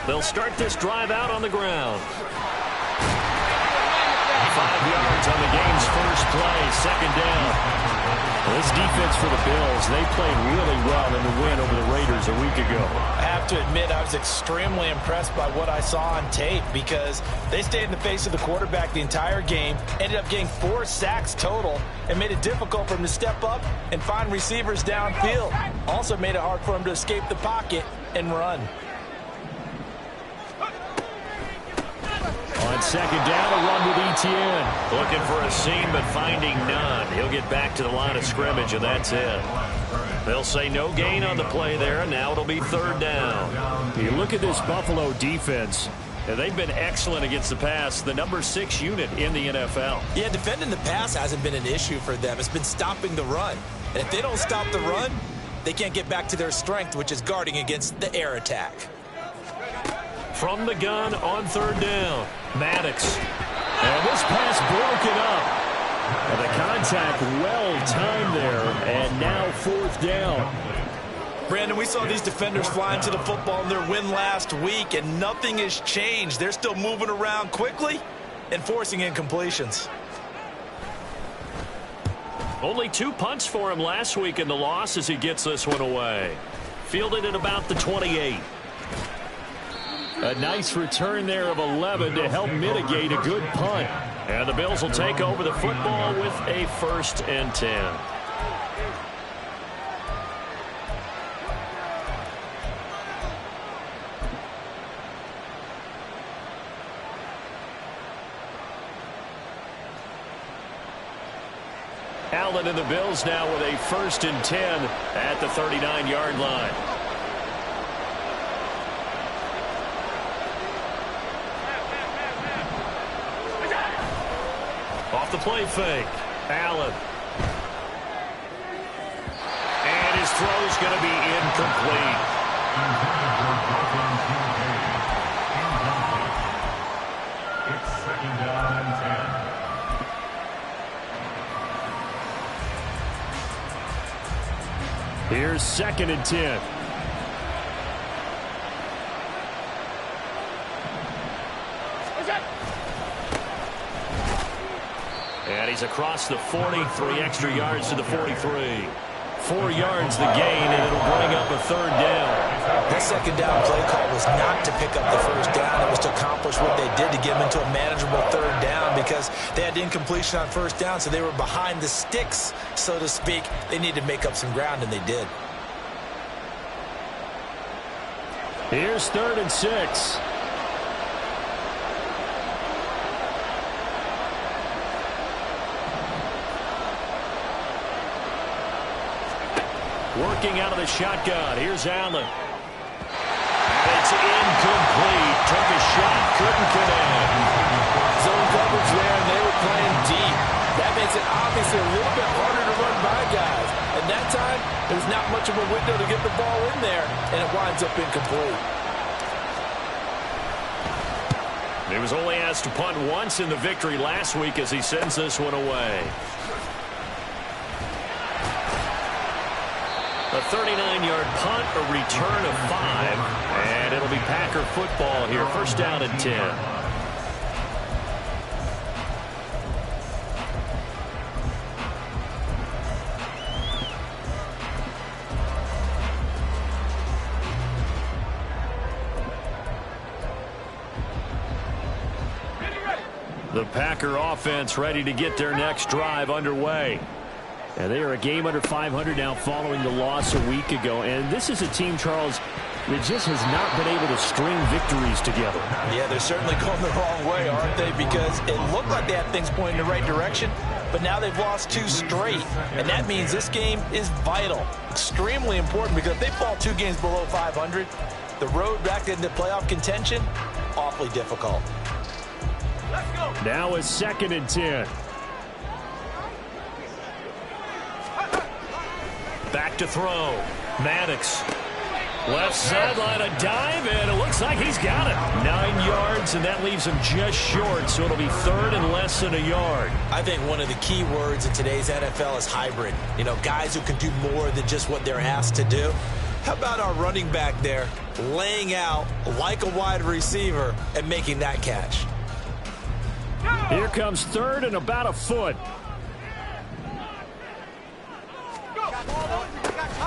They'll start this drive out on the ground. 5 yards on the game's first play, second down. This defense for the Bills, they played really well in the win over the Raiders a week ago. I have to admit, I was extremely impressed by what I saw on tape because they stayed in the face of the quarterback the entire game, ended up getting 4 sacks total, and made it difficult for him to step up and find receivers downfield. Also made it hard for him to escape the pocket and run. On second down, a run with Etienne. Looking for a seam, but finding none. He'll get back to the line of scrimmage, and that's it. They'll say no gain on the play there, and now it'll be third down. You look at this Buffalo defense, and they've been excellent against the pass, the number 6 unit in the NFL. Yeah, defending the pass hasn't been an issue for them. It's been stopping the run. And if they don't stop the run, they can't get back to their strength, which is guarding against the air attack. From the gun on third down, Maddox. And this pass broken up. And the contact well timed there, and now fourth down. Brandon, we saw these defenders fly into the football in their win last week, and nothing has changed. They're still moving around quickly and forcing incompletions. Only 2 punts for him last week in the loss as he gets this one away. Fielded at about the 28. A nice return there of 11 to help mitigate a good punt. And the Bills will take over the football with a 1st and 10. Allen and the Bills now with a 1st and 10 at the 39-yard line. Off the play fake, Allen. And his throw's going to be incomplete. It's 2nd down and 10. Here's 2nd and 10. And he's across the 40, 3 extra yards to the 43. 4 yards the gain, and it'll bring up a third down. That second down play call was not to pick up the first down. It was to accomplish what they did to get them into a manageable third down because they had incompletion on first down, so they were behind the sticks, so to speak. They needed to make up some ground, and they did. Here's 3rd and 6. Working out of the shotgun. Here's Allen. It's incomplete. Took a shot. Couldn't connect. Zone coverage there, and they were playing deep. That makes it obviously a little bit harder to run by guys. And that time, there's not much of a window to get the ball in there, and it winds up incomplete. He was only asked to punt once in the victory last week as he sends this one away. A 39-yard punt, a return of 5, and it'll be Packer football here. 1st down and 10. The Packer offense ready to get their next drive underway. And they are a game under 500 now following the loss a week ago. And this is a team, Charles, that just has not been able to string victories together. Yeah, they're certainly going the wrong way, aren't they? Because it looked like they had things pointing in the right direction, but now they've lost 2 straight. And that means this game is vital, extremely important, because if they fall 2 games below 500, the road back into playoff contention, awfully difficult. Let's go. Now a 2nd and 10. Back to throw. Maddox. Left sideline, a dive, and it looks like he's got it. 9 yards, and that leaves him just short, so it'll be 3rd and less than a yard. I think one of the key words in today's NFL is hybrid. You know, guys who can do more than just what they're asked to do. How about our running back there? laying out like a wide receiver and making that catch. Here comes third and about a foot.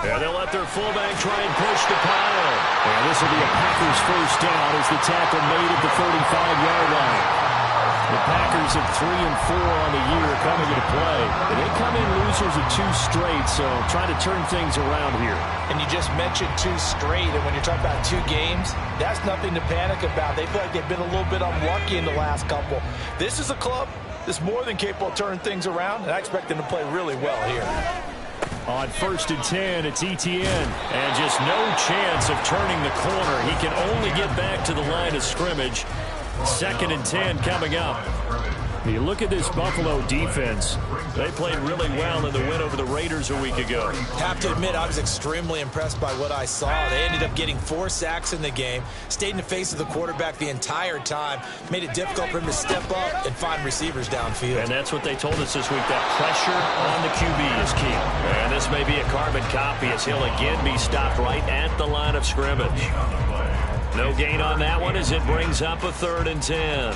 Yeah, they'll let their fullback try and push the pile. And this will be a Packers first down as the tackle made at the 35-yard line. The Packers at 3-4 on the year coming into play. And they come in losers of 2 straight, so trying to turn things around here. And you just mentioned 2 straight, and when you're talking about 2 games, that's nothing to panic about. They feel like they've been a little bit unlucky in the last couple. This is a club that's more than capable of turning things around, and I expect them to play really well here. On 1st and 10, it's Etienne. And just no chance of turning the corner. He can only get back to the line of scrimmage. 2nd and 10 coming up. You look at this Buffalo defense. They played really well in the win over the Raiders a week ago. Have to admit, I was extremely impressed by what I saw. They ended up getting 4 sacks in the game, stayed in the face of the quarterback the entire time, made it difficult for him to step up and find receivers downfield. And that's what they told us this week, that pressure on the QB is key. And this may be a carbon copy as he'll again be stopped right at the line of scrimmage. No gain on that one as it brings up a 3rd and 10.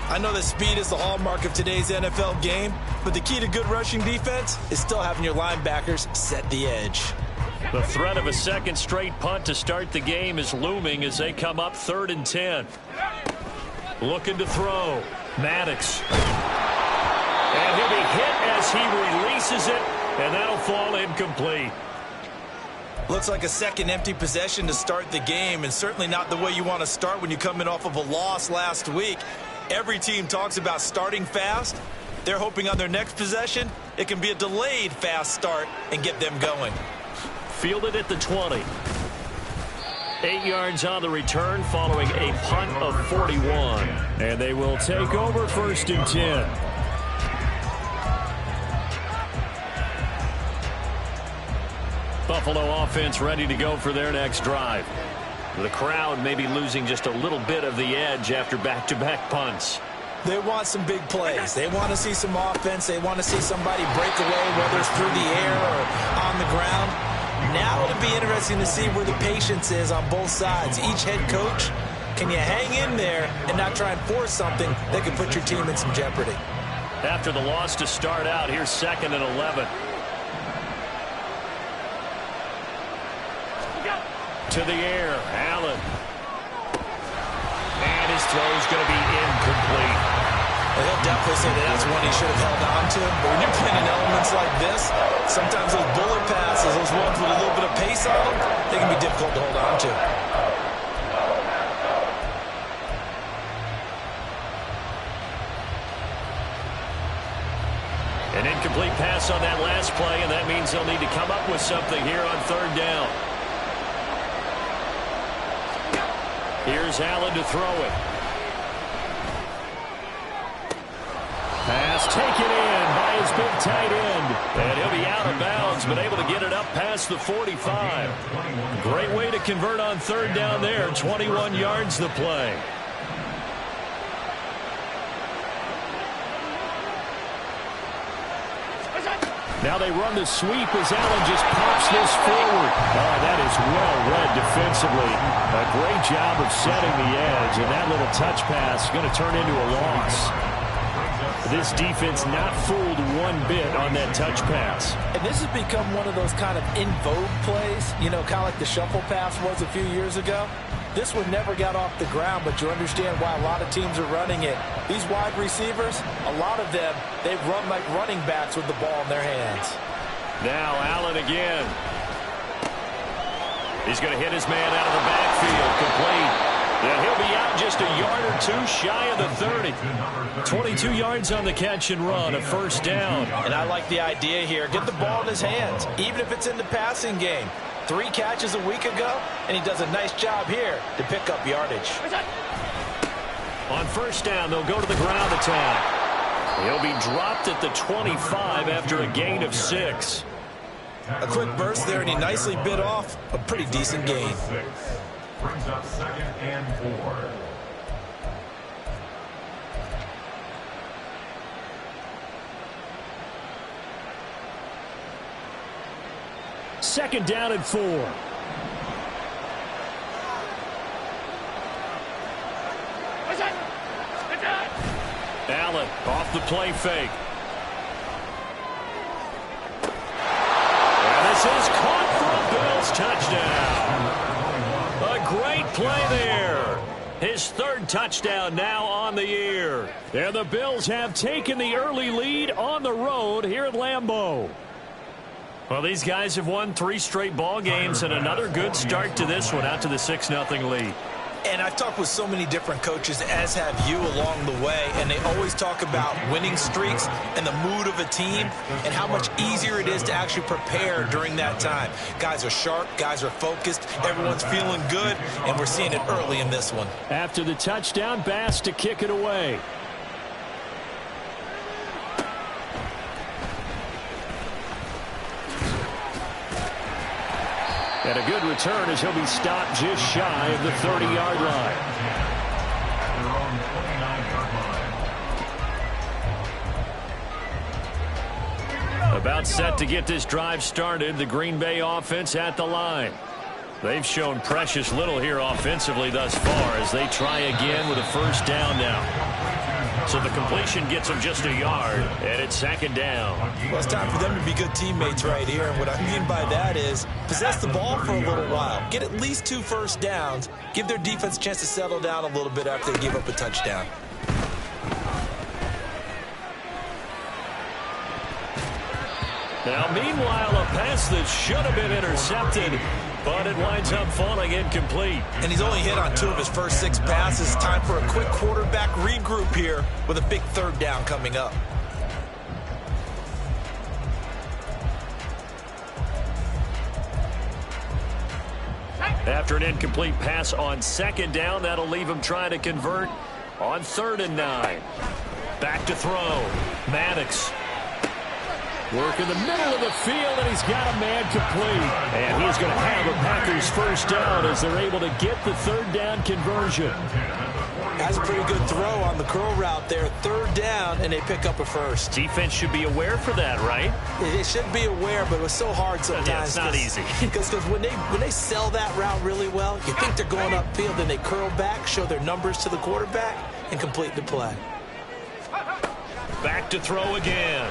I know that speed is the hallmark of today's NFL game, but the key to good rushing defense is still having your linebackers set the edge. The threat of a 2nd straight punt to start the game is looming as they come up 3rd and 10. Looking to throw. Maddox. And he'll be hit as he releases it, and that'll fall incomplete. Looks like a second empty possession to start the game, and certainly not the way you want to start when you come in off of a loss last week. Every team talks about starting fast. They're hoping on their next possession, it can be a delayed fast start and get them going. Fielded at the 20. 8 yards on the return following a punt of 41. And they will take over 1st and 10. Buffalo offense ready to go for their next drive. The crowd may be losing just a little bit of the edge after back-to-back punts. They want some big plays. They want to see some offense. They want to see somebody break away, whether it's through the air or on the ground. Now it'll be interesting to see where the patience is on both sides. Each head coach, can you hang in there and not try and force something that could put your team in some jeopardy? After the loss to start out, here's 2nd and 11. To the air, Allen. And his throw's going to be incomplete. Well, he'll definitely say that that's one he should have held on to. But when you're playing in elements like this, sometimes those bullet passes, those ones with a little bit of pace on them, they can be difficult to hold on to. An incomplete pass on that last play, and that means they'll need to come up with something here on 3rd down. Here's Allen to throw it. Pass taken in by his big tight end. And he'll be out of bounds, but able to get it up past the 45. Great way to convert on 3rd down there. 21 yards the play. Now they run the sweep as Allen just pops this forward. Oh, that is well read defensively. A great job of setting the edge, and that little touch pass is going to turn into a loss. This defense not fooled one bit on that touch pass. And this has become one of those kind of in vogue plays, you know, kind of like the shuffle pass was a few years ago. This one never got off the ground, but you understand why a lot of teams are running it. These wide receivers, a lot of them, they run like running backs with the ball in their hands. Now Allen again. He's going to hit his man out of the backfield, complete. And he'll be out just a yard or 2 shy of the 30. 22 yards on the catch and run, a 1st down. And I like the idea here. Get the ball in his hands, even if it's in the passing game. 3 catches a week ago, and he does a nice job here to pick up yardage. On 1st down, they'll go to the ground attack. He'll be dropped at the 25 after a gain of 6. A quick burst there, and he nicely bit off a pretty decent gain. Brings up 2nd and 4. Second down and 4. the play fake. And this is caught for a Bills touchdown. A great play there. His third touchdown now on the year. And the Bills have taken the early lead on the road here at Lambeau. Well, these guys have won 3 straight ball games and another good start to this one out to the 6-0 lead. And I've talked with so many different coaches, as have you along the way, and they always talk about winning streaks and the mood of a team and how much easier it is to actually prepare during that time. Guys are sharp, guys are focused, everyone's feeling good, and we're seeing it early in this one. After the touchdown, Bass to kick it away. And a good return as he'll be stopped just shy of the 30-yard line. About set to get this drive started, the Green Bay offense at the line. They've shown precious little here offensively thus far as they try again with a first down now. So the completion gets them just a yard, and it's 2nd down. Well, it's time for them to be good teammates right here. And what I mean by that is possess the ball for a little while. Get at least 2 first downs. Give their defense a chance to settle down a little bit after they give up a touchdown. Now, meanwhile, a pass that should have been intercepted, but it winds up falling incomplete. And he's only hit on 2 of his first 6 passes. Time for a quick quarterback regroup here with a big 3rd down coming up. After an incomplete pass on 2nd down, that'll leave him trying to convert on 3rd and 9. Back to throw. Maddox. Work in the middle of the field, and he's got a man complete. And he's going to have a Packers first down as they're able to get the 3rd down conversion. That's a pretty good throw on the curl route there. 3rd down, and they pick up a first. Defense should be aware for that, right? They should be aware, but it was so hard sometimes. Yeah, it's not easy. Because when they sell that route really well, you think they're going upfield, then they curl back, show their numbers to the quarterback, and complete the play. Back to throw again.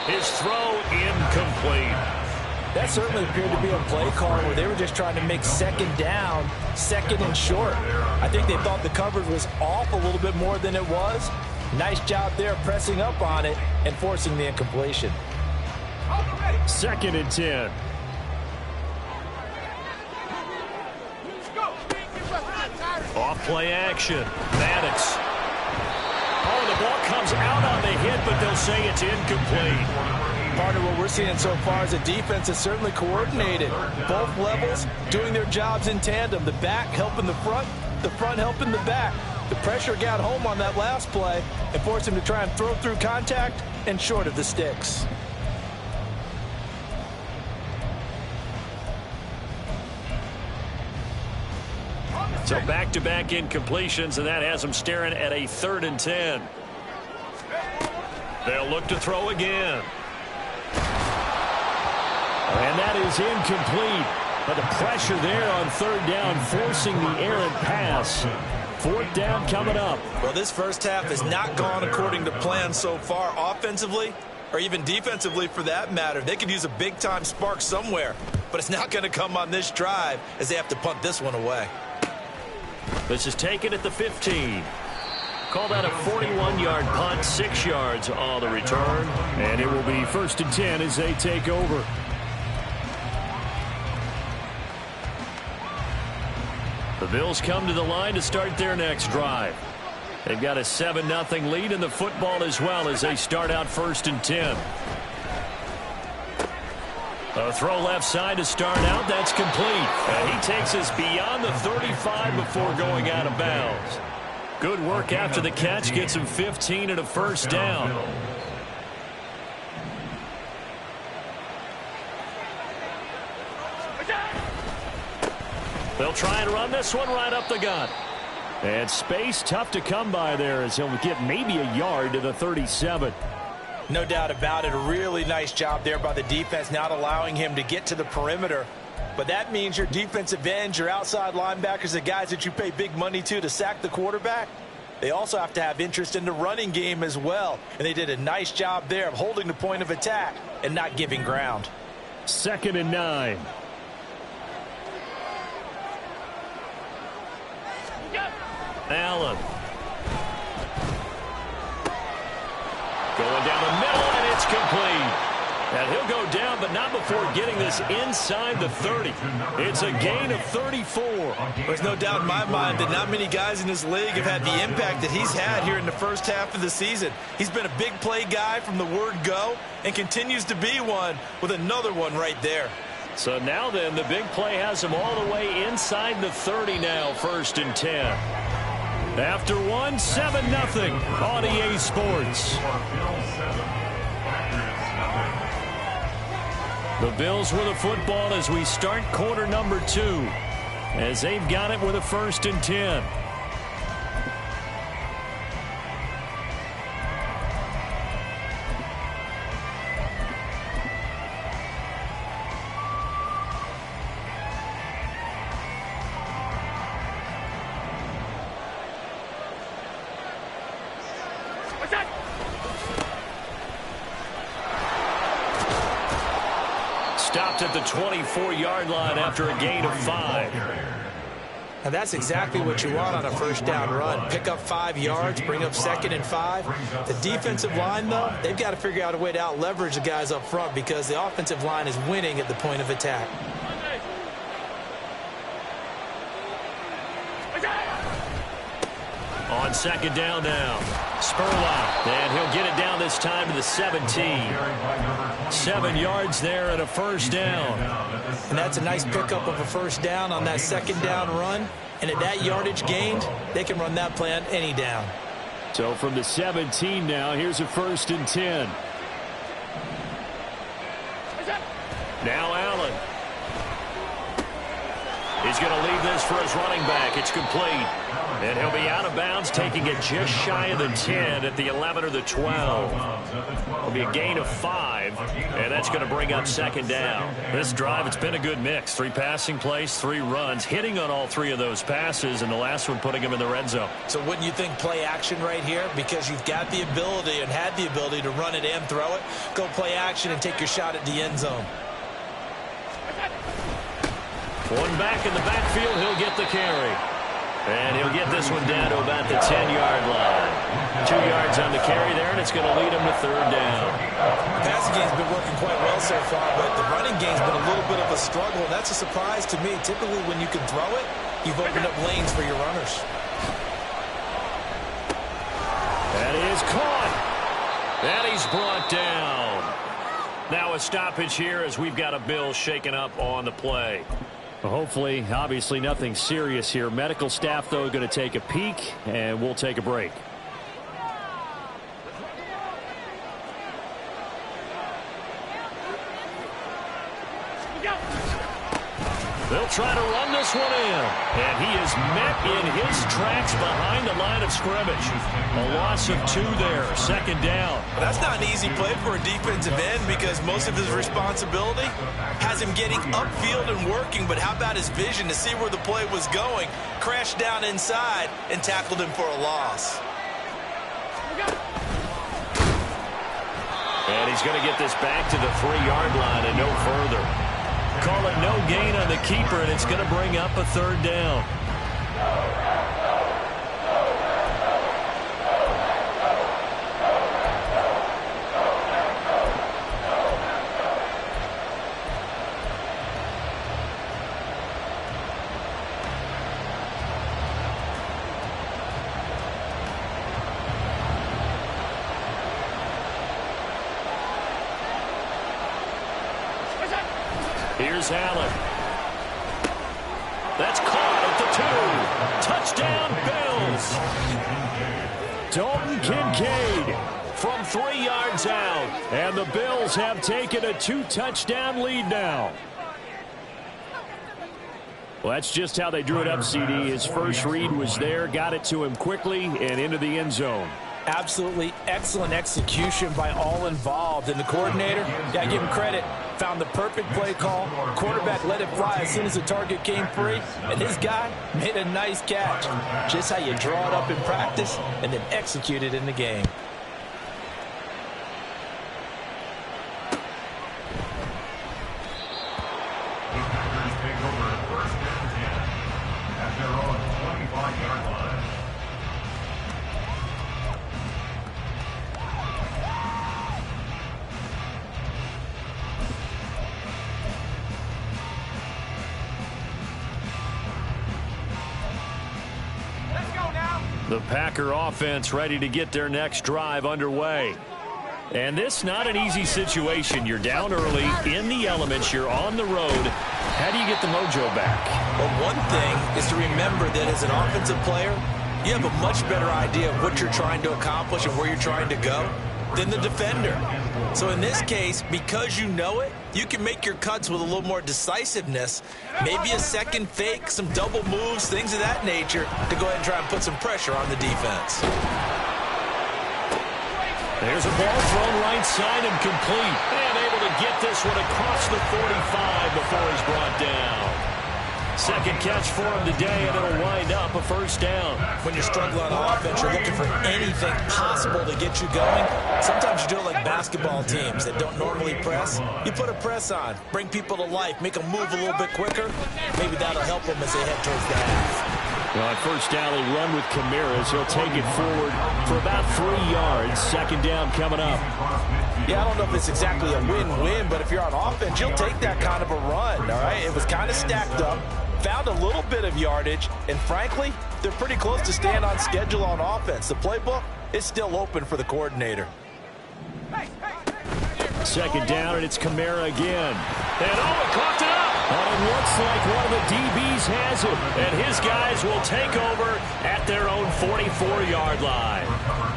His throw incomplete. That certainly appeared to be a play call where they were just trying to make 2nd down, 2nd and short. I think they thought the coverage was off a little bit more than it was. Nice job there pressing up on it and forcing the incompletion. 2nd and 10. Off play action. Maddox. Oh, the ball comes out on the hit, but they'll say it's incomplete. Partner, what we're seeing so far is the defense is certainly coordinated. Both levels doing their jobs in tandem. The back helping the front helping the back. The pressure got home on that last play and forced him to try and throw through contact and short of the sticks. So back-to-back incompletions, and that has them staring at a 3rd and 10. They'll look to throw again. And that is incomplete. But the pressure there on 3rd down, forcing the errant pass. 4th down coming up. Well, this first half has not gone according to plan so far offensively, or even defensively for that matter. They could use a big-time spark somewhere, but it's not going to come on this drive as they have to punt this one away. This is taken at the 15. Called out a 41-yard punt, 6 yards on the return. And it will be 1st and 10 as they take over. The Bills come to the line to start their next drive. They've got a 7-0 lead in the football as well as they start out 1st and 10. A throw left side to start out. That's complete. And he takes us beyond the 35 before going out of bounds. Good work after the catch. Gets him 15 and a first down. They'll try and run this one right up the gut. And space tough to come by there as he'll get maybe a yard to the 37. No doubt about it. A really nice job there by the defense, not allowing him to get to the perimeter. But that means your defensive ends, your outside linebackers, the guys that you pay big money to sack the quarterback, They also have to have interest in the running game as well. And they did a nice job there of holding the point of attack and not giving ground. 2nd and 9. Allen. Going down the middle, and it's complete. And he'll go down, but not before getting this inside the 30. It's a gain of 34. There's no doubt in my mind that not many guys in this league have had the impact that he's had here in the first half of the season. He's been a big play guy from the word go and continues to be one with another one right there. So now then, the big play has him all the way inside the 30 now, 1st and 10. After 7-0 on EA Sports. The Bills with a football as we start quarter number 2, as they've got it with a 1st and 10. Stopped at the 24-yard line after a gain of 5. And that's exactly what you want on a first down run. Pick up 5 yards, bring up 2nd and 5. The defensive line, though, they've got to figure out a way to out-leverage the guys up front because the offensive line is winning at the point of attack. On 2nd down now, Spurlock, and he'll get it down this time to the 17. 7 yards there and a 1st down. And that's a nice pickup of a 1st down on that 2nd down run. And at that yardage gained, they can run that play on any down. So from the 17 now, here's a 1st and 10. Now Allen. He's going to leave this for his running back. It's complete. And he'll be out of bounds, taking it just shy of the 10 at the 11 or the 12. It'll be a gain of 5, and that's going to bring up 2nd down. This drive, it's been a good mix. 3 passing plays, 3 runs, hitting on all 3 of those passes, and the last one putting him in the red zone. So wouldn't you think play action right here? Because you've got the ability and had the ability to run it and throw it. Go play action and take your shot at the end zone. One back in the backfield, he'll get the carry. And he'll get this one down to about the 10-yard line. 2 yards on the carry there, and it's going to lead him to 3rd down. The passing game's been working quite well so far, but the running game's been a little bit of a struggle, and that's a surprise to me. Typically, when you can throw it, you've opened up lanes for your runners. That is caught. And he's brought down. Now a stoppage here as we've got a Bill shaken up on the play. Well, hopefully, obviously nothing serious here. Medical staff, though, going to take a peek, and we'll take a break. They'll try to run this one in. And he is met in his tracks behind the line of scrimmage. A loss of 2 there, 2nd down. That's not an easy play for a defensive end because most of his responsibility has him getting upfield and working. But how about his vision to see where the play was going? Crashed down inside and tackled him for a loss. And he's going to get this back to the 3-yard line and no further. Call it no gain on the keeper, and it's going to bring up a 3rd down. Here's Allen. That's caught at the 2. Touchdown, Bills. Dalton Kincaid from 3 yards out. And the Bills have taken a 2-touchdown lead now. Well, that's just how they drew it up, CD. His first read was there, got it to him quickly, and into the end zone. Absolutely excellent execution by all involved. And the coordinator, got to give him credit. found the perfect play call. Quarterback let it fly as soon as the target came free, and his guy made a nice catch. Just how you draw it up in practice and then execute it in the game. The Packer offense ready to get their next drive underway. And this not an easy situation. You're down early, in the elements, you're on the road. How do you get the mojo back? Well, one thing is to remember that as an offensive player, you have a much better idea of what you're trying to accomplish and where you're trying to go than the defender. So in this case, because you know it, you can make your cuts with a little more decisiveness, maybe a second fake, some double moves, things of that nature, to go ahead and try and put some pressure on the defense. There's a ball thrown right side and complete. And able to get this one across the 45 before he's brought down. Second catch for him today, and it'll wind up a first down. When you're struggling on offense, you're looking for anything possible to get you going. Sometimes you do it like basketball teams that don't normally press. You put a press on, bring people to life, make them move a little bit quicker. Maybe that'll help them as they head towards the half. Well, on first down, he run with Camaras. He'll take it forward for about 3 yards. Second down coming up. Yeah, I don't know if it's exactly a win-win, but if you're on offense, you'll take that kind of a run, all right? It was kind of stacked up, found a little bit of yardage, and frankly, they're pretty close to staying on schedule on offense. The playbook is still open for the coordinator. Second down, and it's Kamara again. And he caught it up. And it looks like one of the DBs has it. And his guys will take over at their own 44-yard line.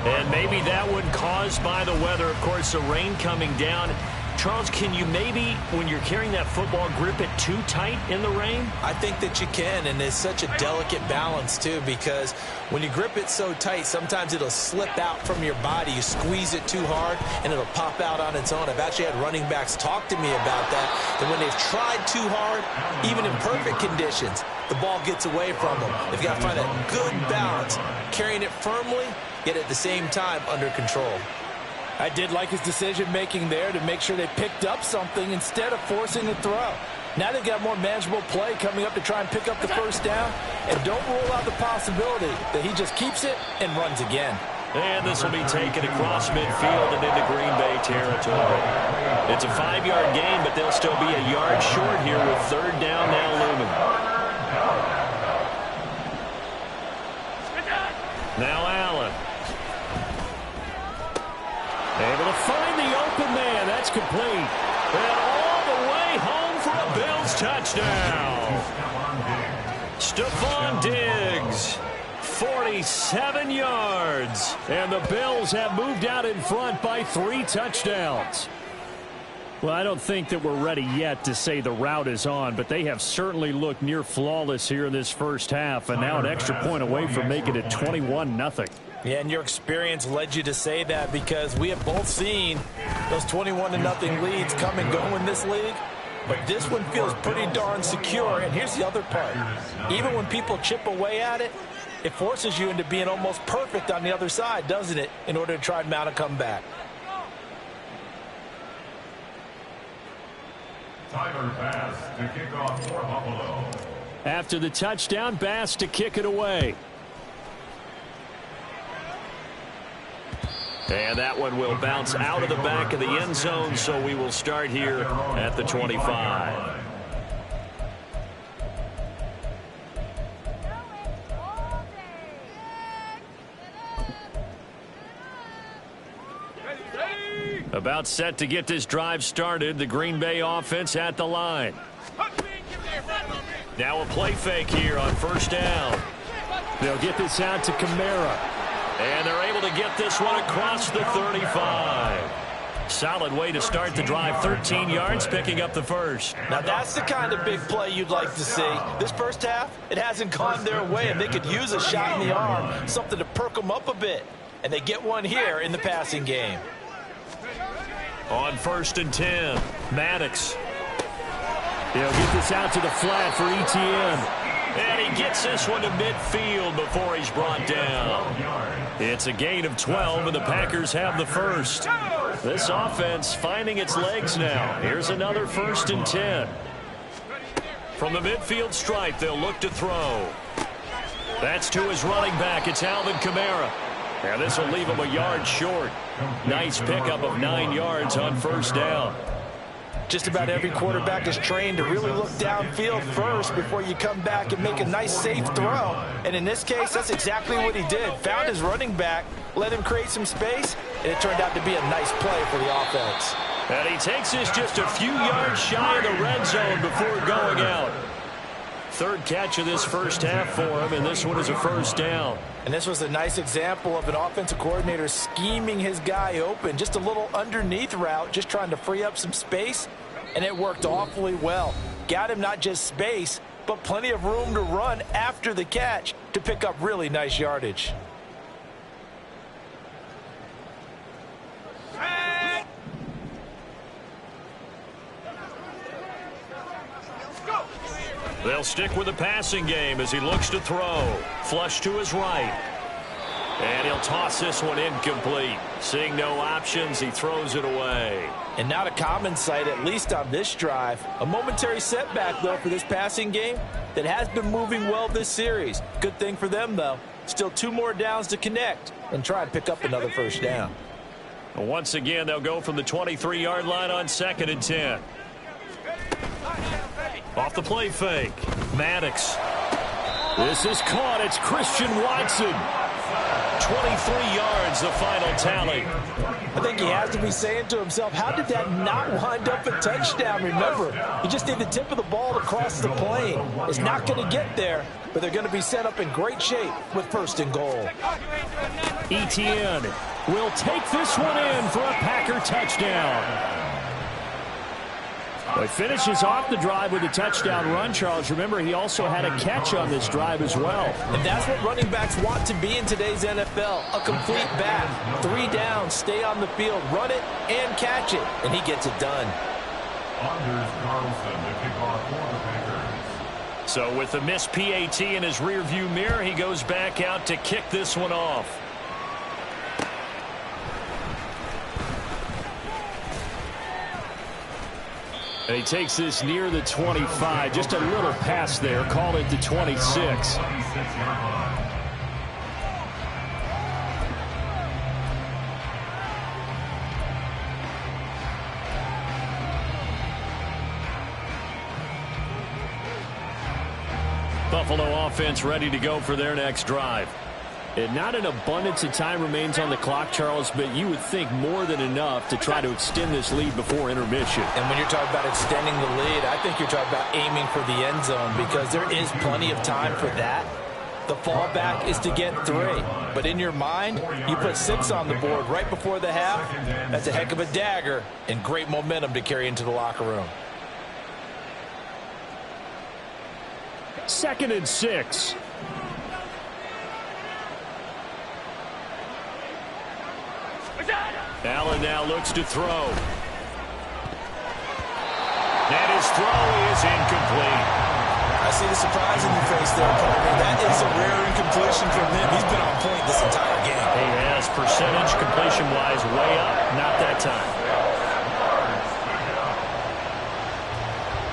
And maybe that one caused by the weather. Of course, the rain coming down. Charles, can you maybe, when you're carrying that football, grip it too tight in the rain? I think that you can, and it's such a delicate balance, too, because when you grip it so tight, sometimes it'll slip out from your body. You squeeze it too hard, and it'll pop out on its own. I've actually had running backs talk to me about that when they've tried too hard, even in perfect conditions, the ball gets away from them. They've got to find that good balance, carrying it firmly, yet at the same time under control. I did like his decision-making there to make sure they picked up something instead of forcing the throw. Now they've got more manageable play coming up to try and pick up the first down. And don't rule out the possibility that he just keeps it and runs again. And this will be taken across midfield and into Green Bay territory. It's a 5-yard gain, but they'll still be a yard short here with third down now looming. Now Allen. Able to find the open man. That's complete. And all the way home for a Bills touchdown. Stephon Diggs, 47 yards. And the Bills have moved out in front by 3 touchdowns. Well, I don't think that we're ready yet to say the route is on, but they have certainly looked near flawless here in this first half, and now an extra point away from making it 21-0. Yeah, and your experience led you to say that because we have both seen those 21-0 leads come and go in this league. But this one feels pretty darn secure. And here's the other part. Even when people chip away at it, it forces you into being almost perfect on the other side, doesn't it, in order to try and mount a comeback. Tyler Bass to kick off for Buffalo. After the touchdown, Bass to kick it away. And that one will bounce out of the back of the end zone, so we will start here at the 25. About set to get this drive started. The Green Bay offense at the line. Now a play fake here on first down. They'll get this out to Kamara. And they're able to get this one across the 35. Solid way to start the drive. 13 yards, picking up the first. Now that's the kind of big play you'd like to see. This first half, it hasn't gone their way, and they could use a shot in the arm, something to perk them up a bit. And they get one here in the passing game. On 1st and 10, Maddox. He'll get this out to the flat for ETN. And he gets this one to midfield before he's brought down. It's a gain of 12, and the Packers have the first. This offense finding its legs now. Here's another 1st and 10. From the midfield stripe, they'll look to throw. That's to his running back. It's Alvin Kamara. And this will leave him a yard short. Nice pickup of 9 yards on 1st down. Just about every quarterback is trained to really look downfield first before you come back and make a nice, safe throw. And in this case, that's exactly what he did. Found his running back, let him create some space, and it turned out to be a nice play for the offense. And he takes this just a few yards shy of the red zone before going out. 3rd catch of this first half for him, and this one is a 1st down. And this was a nice example of an offensive coordinator scheming his guy open. Just a little underneath route, just trying to free up some space, and it worked awfully well. Got him not just space, but plenty of room to run after the catch to pick up really nice yardage. They'll stick with the passing game as he looks to throw. Flush to his right. And he'll toss this one incomplete. Seeing no options, he throws it away. And not a common sight, at least on this drive. A momentary setback, though, for this passing game that has been moving well this series. Good thing for them, though. Still 2 more downs to connect and try and pick up another 1st down. Once again, they'll go from the 23-yard line on 2nd and 10. Off the play fake, Maddox. This is caught. It's Christian Watson. 23 yards, the final tally. I think he has to be saying to himself, how did that not wind up a touchdown? Remember, you just need the tip of the ball to cross the plane. It's not going to get there, but they're going to be set up in great shape with 1st and goal. ETN will take this one in for a Packer touchdown. He finishes off the drive with a touchdown run, Charles. Remember, he also had a catch on this drive as well. And that's what running backs want to be in today's NFL, a complete back. 3 downs, stay on the field, run it, and catch it. And he gets it done. Anders Carlson, the kickoff for the Packers. So with the missed PAT in his rearview mirror, he goes back out to kick this one off. And he takes this near the 25. Just a little pass there. Call it the 26. Buffalo offense ready to go for their next drive. And not an abundance of time remains on the clock, Charles, but you would think more than enough to try to extend this lead before intermission. And when you're talking about extending the lead, I think you're talking about aiming for the end zone because there is plenty of time for that. The fallback is to get 3. But in your mind, you put 6 on the board right before the half. That's a heck of a dagger and great momentum to carry into the locker room. 2nd and 6. Allen now looks to throw. And his throw is incomplete. I see the surprise in your face there, partner. That is a rare incompletion from him. He's been on point this entire game. He has percentage completion-wise way up. Not that time.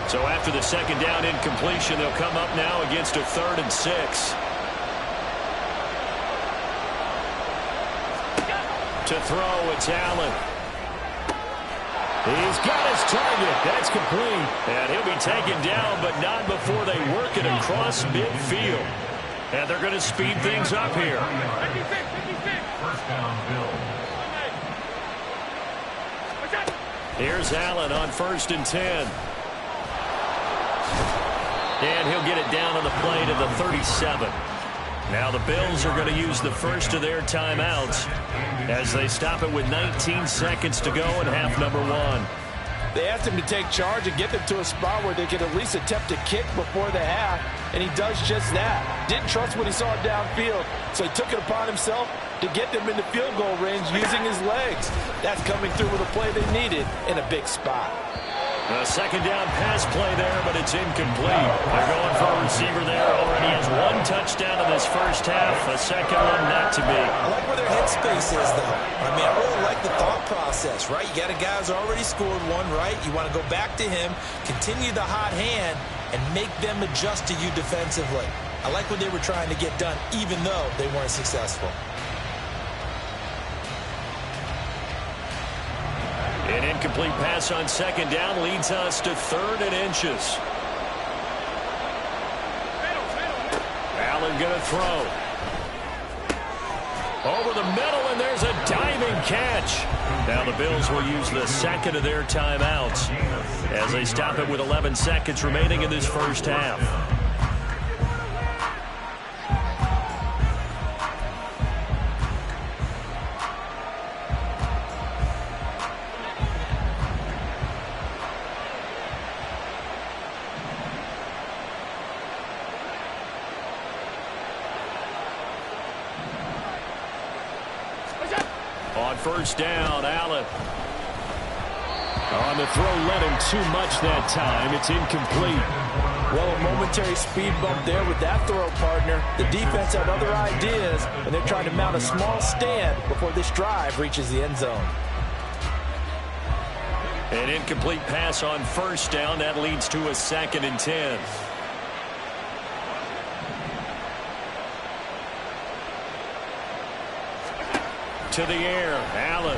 So after the 2nd down incompletion, they'll come up now against a 3rd and 6. To throw, it's Allen. He's got his target. That's complete. And he'll be taken down, but not before they work it across midfield. And they're going to speed things up here. First down, Bill. Here's Allen on 1st and 10. And he'll get it down on the play to the 37. Now the Bills are going to use the first of their timeouts as they stop it with 19 seconds to go in half number 1. They asked him to take charge and get them to a spot where they could at least attempt a kick before the half, and he does just that. Didn't trust what he saw downfield, so he took it upon himself to get them into field goal range using his legs. That's coming through with a play they needed in a big spot. A second down pass play there, but it's incomplete. They're going for a receiver there. Already has one touchdown in this first half. A second one not to be. I like where their headspace is, though. I mean, I really like the thought process, right? You got a guy who's already scored one, right? You want to go back to him, continue the hot hand, and make them adjust to you defensively. I like what they were trying to get done, even though they weren't successful. An incomplete pass on second down leads us to 3rd and inches. Allen going to throw. Over the middle, and there's a diving catch. Now the Bills will use the second of their timeouts as they stop it with 11 seconds remaining in this first half. On first down, Allen. On the throw, led him too much that time. It's incomplete. Well, a momentary speed bump there with that throw, partner. The defense had other ideas, and they're trying to mount a small stand before this drive reaches the end zone. An incomplete pass on first down. That leads to a 2nd and 10. To the air, Allen.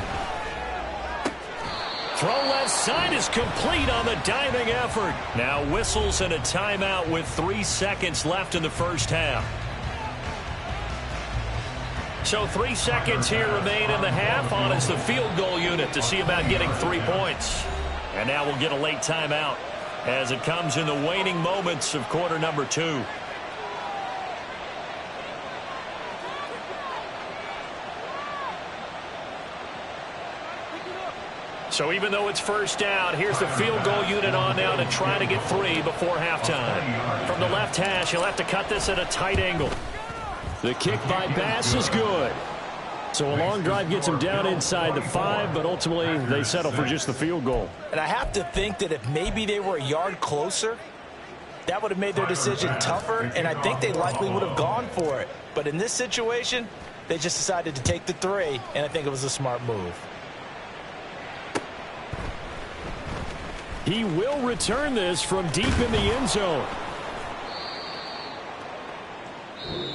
Throw left side is complete on the diving effort. Now whistles and a timeout with 3 seconds left in the first half. So 3 seconds here remain in the half. On is the field goal unit to see about getting 3 points. And now we'll get a late timeout as it comes in the waning moments of quarter number 2. So even though it's first down, here's the field goal unit on now to try to get 3 before halftime. From the left hash, he'll have to cut this at a tight angle. The kick by Bass is good. So a long drive gets him down inside the 5, but ultimately they settle for just the field goal. And I have to think that if maybe they were a yard closer, that would have made their decision tougher, and I think they likely would have gone for it. But in this situation, they just decided to take the 3, and I think it was a smart move. He will return this from deep in the end zone.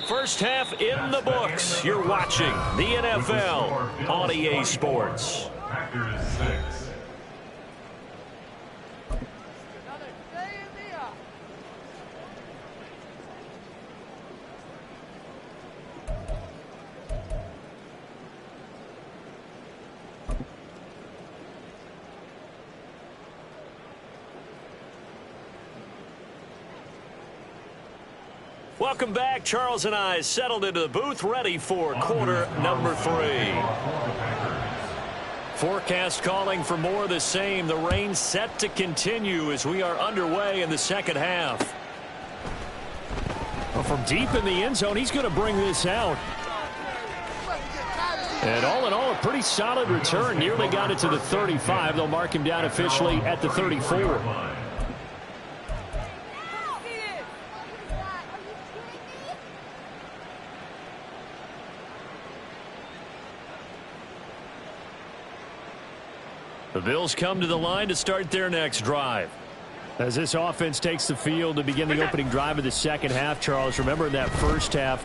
First half in the books. You're watching the NFL on EA Sports. Packers 6. Welcome back. Charles and I settled into the booth, ready for quarter number 3. Forecast calling for more of the same. The rain set to continue as we are underway in the second half. Well, from deep in the end zone, he's going to bring this out. And all in all, a pretty solid return. Nearly got it to the 35. They'll mark him down officially at the 34. The Bills come to the line to start their next drive. As this offense takes the field to begin the opening drive of the second half, Charles, remember in that first half,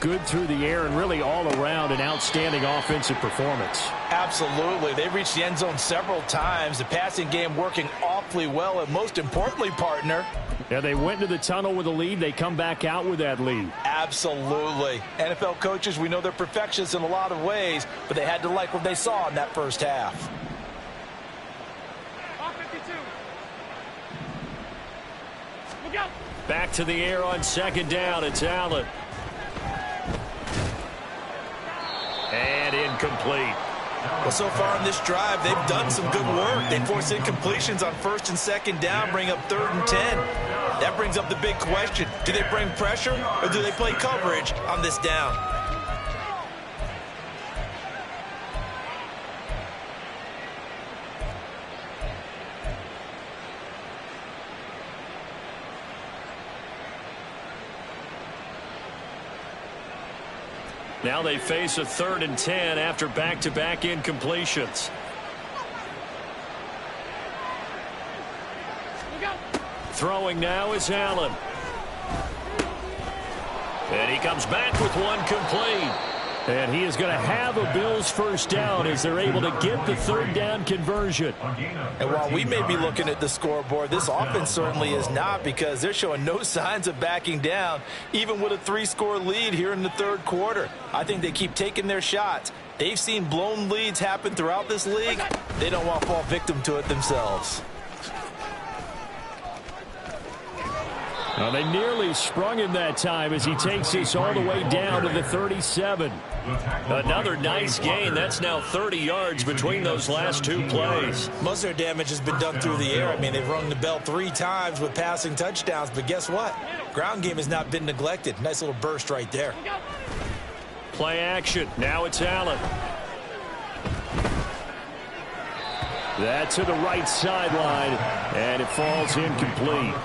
good through the air and really all around an outstanding offensive performance. Absolutely. They reached the end zone several times. The passing game working awfully well, and most importantly, partner. Yeah, they went into the tunnel with a lead. They come back out with that lead. Absolutely. NFL coaches, we know they're perfectionists in a lot of ways, but they had to like what they saw in that first half. Back to the air on second down. It's Allen. And incomplete. Well, so far in this drive, they've done some good work. They force incompletions on 1st and 2nd down, bring up 3rd and 10. That brings up the big question. Do they bring pressure or do they play coverage on this down? Now they face a 3rd and 10 after back-to-back incompletions. Throwing now is Allen. And he comes back with one complete. And he is going to have a Bills first down as they're able to get the 3rd down conversion. And while we may be looking at the scoreboard, this offense certainly is not, because they're showing no signs of backing down, even with a 3-score lead here in the 3rd quarter. I think they keep taking their shots. They've seen blown leads happen throughout this league. They don't want to fall victim to it themselves. Well, they nearly sprung him that time as he takes this all the way down to the 37. Another nice gain. That's now 30 yards between those last 2 plays. Most of their damage has been done through the air. I mean, they've rung the bell 3 times with passing touchdowns, but guess what? Ground game has not been neglected. Nice little burst right there. Play action. Now it's Allen. That to the right sideline, and it falls incomplete.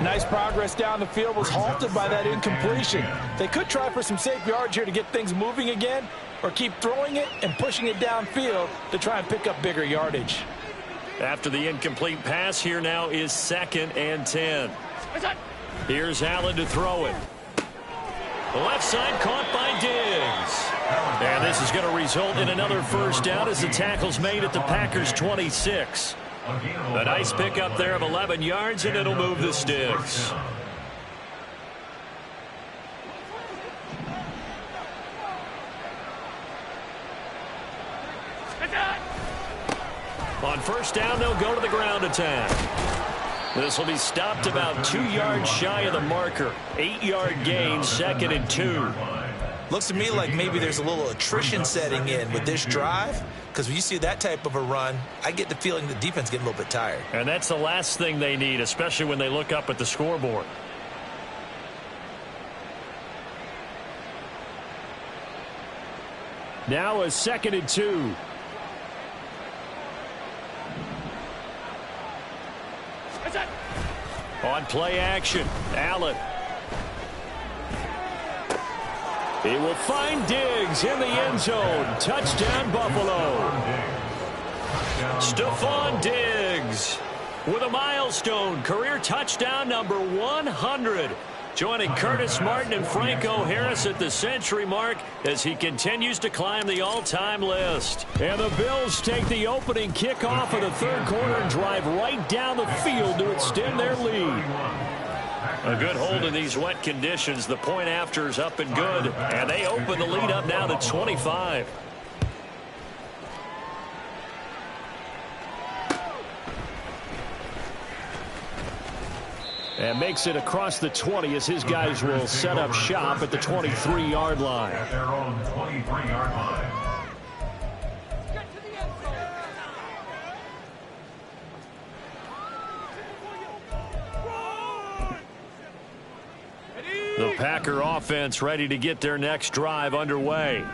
Nice progress down the field, was halted by that incompletion. They could try for some safe yards here to get things moving again, or keep throwing it and pushing it downfield to try and pick up bigger yardage. After the incomplete pass, here now is 2nd and 10. Here's Allen to throw it. The left side caught by Diggs. And this is going to result in another first down as the tackle's made at the Packers' 26. A nice pickup there of 11 yards, and it'll move the sticks. On first down, they'll go to the ground attack. This will be stopped about 2 yards shy of the marker. 8-yard gain, 2nd and 2. Looks to me like maybe there's a little attrition setting in with this drive, because when you see that type of a run, I get the feeling the defense getting a little bit tired. And that's the last thing they need, especially when they look up at the scoreboard. Now a 2nd and 2. On play action, Allen. He will find Diggs in the end zone. Touchdown, Buffalo. Stephon Diggs with a milestone career touchdown number 100. Joining Curtis Martin and Franco Harris at the century mark as he continues to climb the all-time list. And the Bills take the opening kickoff of the 3rd quarter and drive right down the field to extend their lead. A good hold in these wet conditions. The point after is up and good, and they open the lead up now to 25. And makes it across the 20 as his guys will set up shop at the 23-yard line. At their own 23-yard line. The Packer offense ready to get their next drive underway.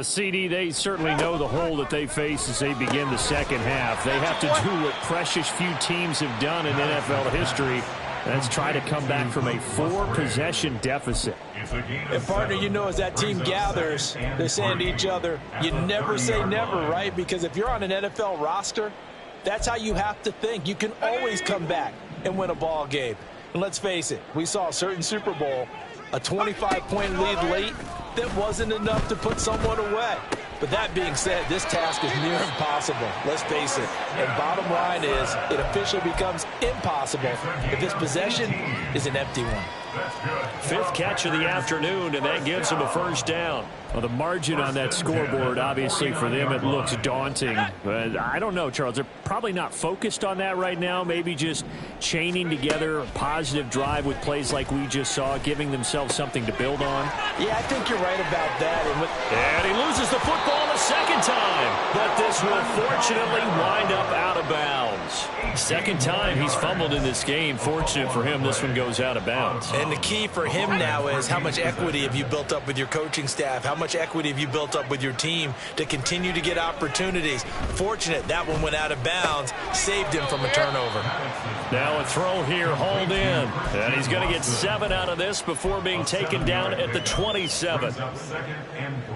CD, they certainly know the hole that they face as they begin the second half. They have to do what precious few teams have done in NFL history. Let's try to come back from a 4-possession deficit. And, partner, you know, as that team gathers, they're saying to each other, you never say never, right? Because if you're on an NFL roster, that's how you have to think. You can always come back and win a ball game. And let's face it, we saw a certain Super Bowl, a 25-point lead late that wasn't enough to put someone away. But that being said, this task is near impossible. Let's face it. And bottom line is, it officially becomes impossible if this possession is an empty one. 5th catch of the afternoon, and that gives them a first down. Well, the margin on that scoreboard, obviously, for them, it looks daunting. But I don't know, Charles. They're probably not focused on that right now. Maybe just chaining together a positive drive with plays like we just saw, giving themselves something to build on. Yeah, I think you're right about that. And he loses the football a second time, but this will fortunately wind up out of bounds. Second time he's fumbled in this game. Fortunate for him, this one goes out of bounds. And the key for him now is how much equity have you built up with your coaching staff? How much equity have you built up with your team to continue to get opportunities? Fortunate that one went out of bounds, saved him from a turnover. Now a throw here, hauled in. And he's going to get 7 out of this before being taken down at the 27. Second and 3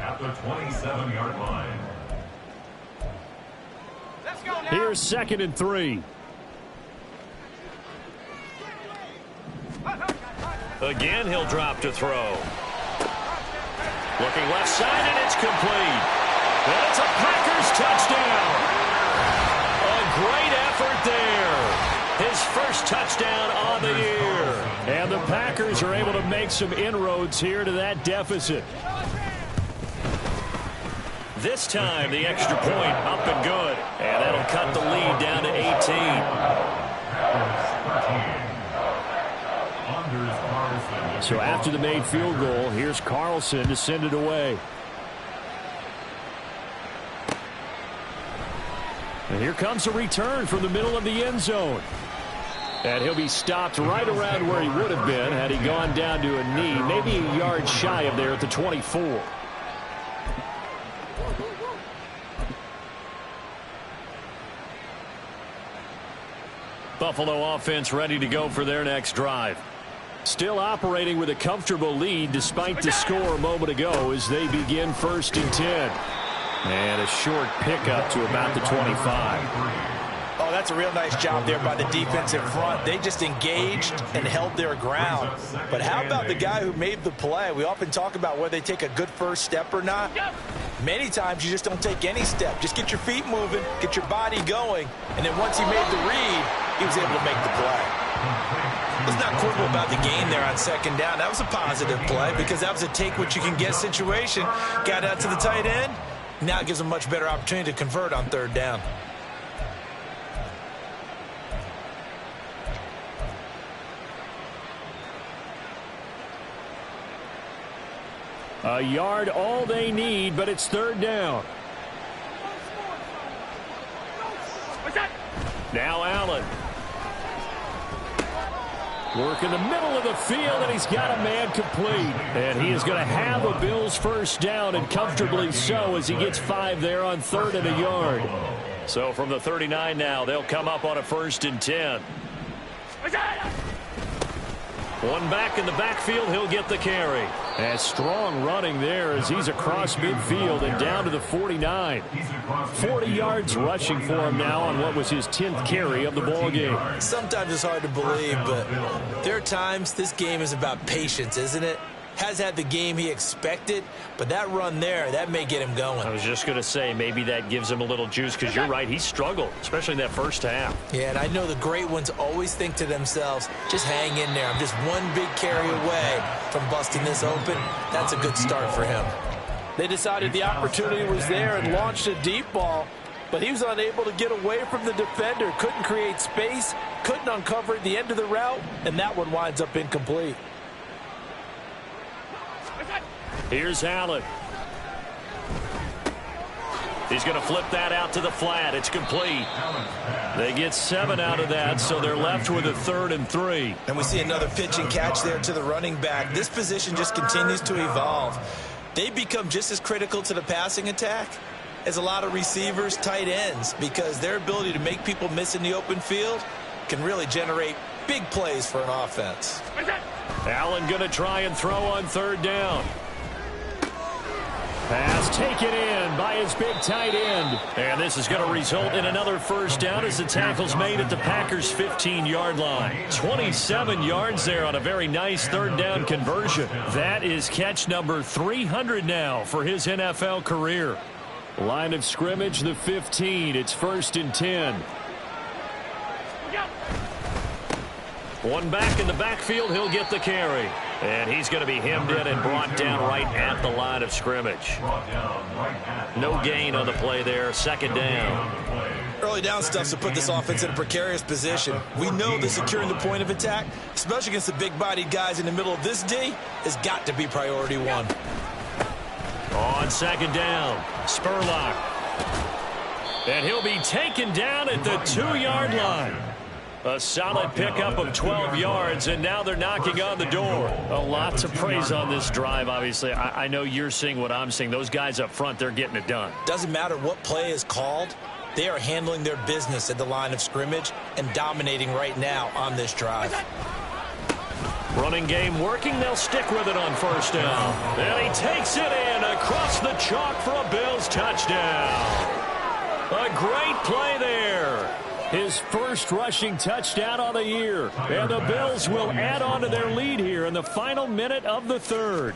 at the 27-yard line. Here's 2nd and 3. Again, he'll drop to throw. Looking left side, and it's complete. And it's a Packers touchdown. A great effort there. His first touchdown on the year. And the Packers are able to make some inroads here to that deficit. This time, the extra point up and good. And that'll cut the lead down to 18. So after the made field goal, here's Carlson to send it away. And here comes a return from the middle of the end zone. And he'll be stopped right around where he would have been had he gone down to a knee, maybe a yard shy of there at the 24. Buffalo offense ready to go for their next drive. Still operating with a comfortable lead despite the score a moment ago as they begin 1st and 10. And a short pickup to about the 25. Oh, that's a real nice job there by the defensive front. They just engaged and held their ground. But how about the guy who made the play? We often talk about whether they take a good first step or not. Many times you just don't take any step. Just get your feet moving, get your body going, and then once he made the read, he was able to make the play. Let's not quibble about the gain there on 2nd down. That was a positive play because that was a take-what-you-can-get situation. Got out to the tight end. Now it gives them a much better opportunity to convert on 3rd down. A yard all they need, but it's 3rd down. Now Allen. Work in the middle of the field, and he's got a man complete. And he is going to have a Bills first down, and comfortably so, as he gets 5 there on 3rd and a yard. So from the 39 now, they'll come up on a 1st and 10. One back in the backfield, he'll get the carry. And strong running there as he's across midfield and down to the 49. 40 yards rushing for him now on what was his 10th carry of the ballgame. Sometimes it's hard to believe, but there are times this game is about patience, isn't it? Has had the game he expected, but that run there, that may get him going. I was just going to say, maybe that gives him a little juice, because you're right, he struggled, especially in that first half. Yeah, and I know the great ones always think to themselves, just hang in there. I'm just one big carry away from busting this open. That's a good start for him. They decided the opportunity was there and launched a deep ball, but he was unable to get away from the defender, couldn't create space, couldn't uncover the end of the route, and that one winds up incomplete. Here's Allen. He's going to flip that out to the flat. It's complete. They get 7 out of that, so they're left with a 3rd and 3. And we see another pitch and catch there to the running back. This position just continues to evolve. They become just as critical to the passing attack as a lot of receivers, tight ends, because their ability to make people miss in the open field can really generate big plays for an offense. Allen going to try and throw on 3rd down. Pass taken in by his big tight end. And this is going to result in another first down as the tackle's made at the Packers' 15-yard line. 27 yards there on a very nice 3rd down conversion. That is catch number 300 now for his NFL career. Line of scrimmage, the 15. It's 1st and 10. One back in the backfield, he'll get the carry. And he's going to be hemmed in and brought down right at the line of scrimmage. No gain on the play there, 2nd down. Early down stuff to put this offense in a precarious position. We know that securing the point of attack, especially against the big-bodied guys in the middle of this D, has got to be priority 1. On second down, Spurlock. And he'll be taken down at the 2-yard line. A solid pickup of 12 yards, and now they're knocking on the door. A lot to praise on this drive, obviously. I know you're seeing what I'm seeing. Those guys up front, they're getting it done. Doesn't matter what play is called. They are handling their business at the line of scrimmage and dominating right now on this drive. Running game working. They'll stick with it on first down. And he takes it in across the chalk for a Bills touchdown. A great play there. His first rushing touchdown on the year. And the Bills will add on to their lead here in the final minute of the third.